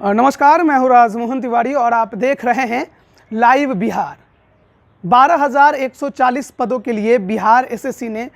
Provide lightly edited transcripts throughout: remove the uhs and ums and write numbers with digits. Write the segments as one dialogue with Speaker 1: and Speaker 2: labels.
Speaker 1: नमस्कार, मैं हूँ राजमोहन तिवारी और आप देख रहे हैं लाइव बिहार। 12,140 पदों के लिए बिहार एसएससी ने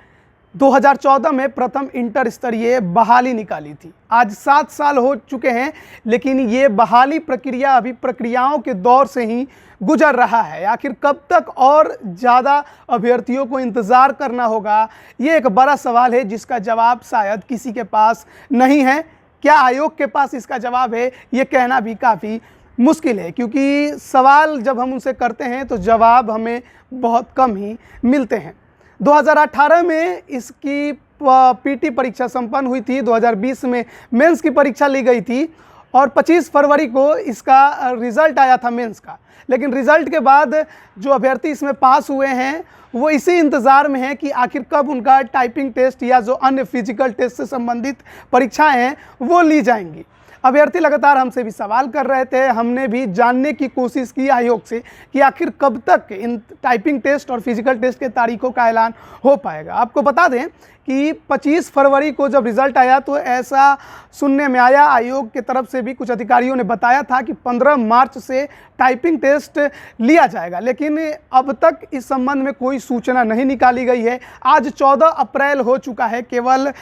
Speaker 1: 2014 में प्रथम इंटर स्तरीय बहाली निकाली थी। आज 7 साल हो चुके हैं, लेकिन ये बहाली प्रक्रिया अभी प्रक्रियाओं के दौर से ही गुजर रहा है। आखिर कब तक और ज़्यादा अभ्यर्थियों को इंतज़ार करना होगा, ये एक बड़ा सवाल है जिसका जवाब शायद किसी के पास नहीं है। क्या आयोग के पास इसका जवाब है, ये कहना भी काफ़ी मुश्किल है, क्योंकि सवाल जब हम उनसे करते हैं तो जवाब हमें बहुत कम ही मिलते हैं। 2018 में इसकी पीटी परीक्षा संपन्न हुई थी, 2020 में मेंस की परीक्षा ली गई थी और 25 फरवरी को इसका रिज़ल्ट आया था मेंस का। लेकिन रिज़ल्ट के बाद जो अभ्यर्थी इसमें पास हुए हैं वो इसी इंतज़ार में है कि आखिर कब उनका टाइपिंग टेस्ट या जो अन्य फिजिकल टेस्ट से संबंधित परीक्षाएं हैं वो ली जाएंगी। अभ्यर्थी लगातार हमसे भी सवाल कर रहे थे, हमने भी जानने की कोशिश की आयोग से कि आखिर कब तक इन टाइपिंग टेस्ट और फिजिकल टेस्ट के तारीखों का ऐलान हो पाएगा। आपको बता दें कि 25 फरवरी को जब रिज़ल्ट आया तो ऐसा सुनने में आया, आयोग की तरफ से भी कुछ अधिकारियों ने बताया था कि 15 मार्च से टाइपिंग टेस्ट लिया जाएगा, लेकिन अब तक इस संबंध में कोई सूचना नहीं निकाली गई है। आज 14 अप्रैल हो चुका है, केवल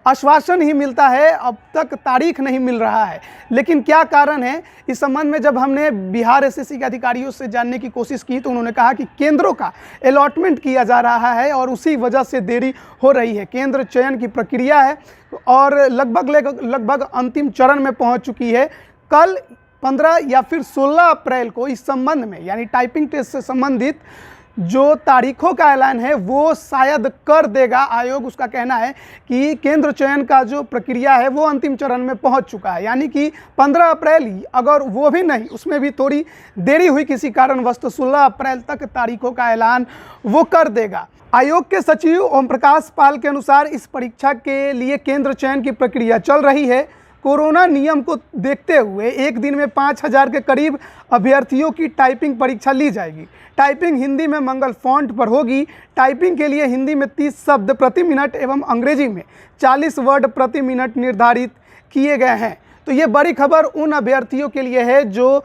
Speaker 1: आश्वासन ही मिलता है, अब तक तारीख नहीं मिल रहा है। लेकिन क्या कारण है, इस संबंध में जब हमने बिहार एसएससी के अधिकारियों से जानने की कोशिश की तो उन्होंने कहा कि केंद्रों का अलॉटमेंट किया जा रहा है और उसी वजह से देरी हो रही है। केंद्र चयन की प्रक्रिया है और लगभग अंतिम चरण में पहुंच चुकी है। कल 15 या फिर 16 अप्रैल को इस संबंध में, यानी टाइपिंग टेस्ट से संबंधित जो तारीखों का ऐलान है वो शायद कर देगा आयोग। उसका कहना है कि केंद्र चयन का जो प्रक्रिया है वो अंतिम चरण में पहुंच चुका है, यानी कि 15 अप्रैल, अगर वो भी नहीं, उसमें भी थोड़ी देरी हुई किसी कारणवश, तो 16 अप्रैल तक तारीखों का ऐलान वो कर देगा। आयोग के सचिव ओम प्रकाश पाल के अनुसार इस परीक्षा के लिए केंद्र चयन की प्रक्रिया चल रही है। कोरोना नियम को देखते हुए एक दिन में 5,000 के करीब अभ्यर्थियों की टाइपिंग परीक्षा ली जाएगी। टाइपिंग हिंदी में मंगल फॉन्ट पर होगी। टाइपिंग के लिए हिंदी में 30 शब्द प्रति मिनट एवं अंग्रेजी में 40 वर्ड प्रति मिनट निर्धारित किए गए हैं। तो ये बड़ी खबर उन अभ्यर्थियों के लिए है जो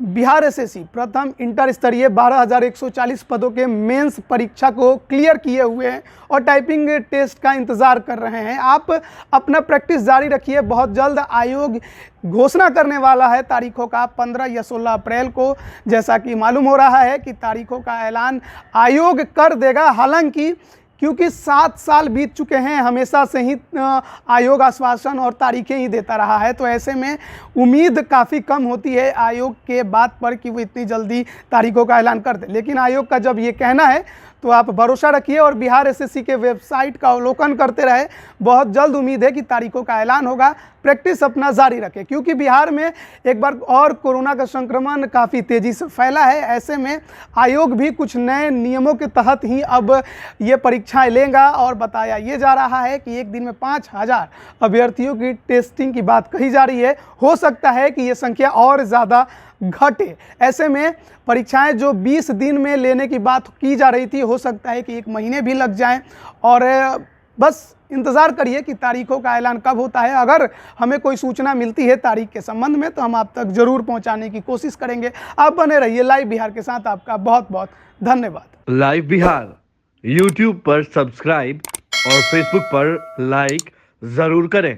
Speaker 1: बिहार एसएससी प्रथम इंटर स्तरीय 12,140 पदों के मेंस परीक्षा को क्लियर किए हुए हैं और टाइपिंग टेस्ट का इंतज़ार कर रहे हैं। आप अपना प्रैक्टिस जारी रखिए, बहुत जल्द आयोग घोषणा करने वाला है तारीखों का। 15 या 16 अप्रैल को जैसा कि मालूम हो रहा है कि तारीखों का ऐलान आयोग कर देगा। हालांकि क्योंकि 7 साल बीत चुके हैं, हमेशा से ही आयोग आश्वासन और तारीखें ही देता रहा है, तो ऐसे में उम्मीद काफ़ी कम होती है आयोग के बात पर कि वो इतनी जल्दी तारीखों का ऐलान कर दे। लेकिन आयोग का जब ये कहना है तो आप भरोसा रखिए और बिहार एसएससी के वेबसाइट का अवलोकन करते रहे। बहुत जल्द उम्मीद है कि तारीखों का ऐलान होगा। प्रैक्टिस अपना जारी रखें, क्योंकि बिहार में एक बार और कोरोना का संक्रमण काफ़ी तेज़ी से फैला है। ऐसे में आयोग भी कुछ नए नियमों के तहत ही अब ये परीक्षाएं लेगा और बताया ये जा रहा है कि एक दिन में 5,000 अभ्यर्थियों की टेस्टिंग की बात कही जा रही है। हो सकता है कि ये संख्या और ज़्यादा घटे। ऐसे में परीक्षाएं जो 20 दिन में लेने की बात की जा रही थी, हो सकता है कि 1 महीने भी लग जाएं। और बस इंतज़ार करिए कि तारीखों का ऐलान कब होता है। अगर हमें कोई सूचना मिलती है तारीख के संबंध में तो हम आप तक ज़रूर पहुंचाने की कोशिश करेंगे। आप बने रहिए लाइव बिहार के साथ। आपका बहुत बहुत धन्यवाद।
Speaker 2: लाइव बिहार यूट्यूब पर सब्सक्राइब और फेसबुक पर लाइक ज़रूर करें।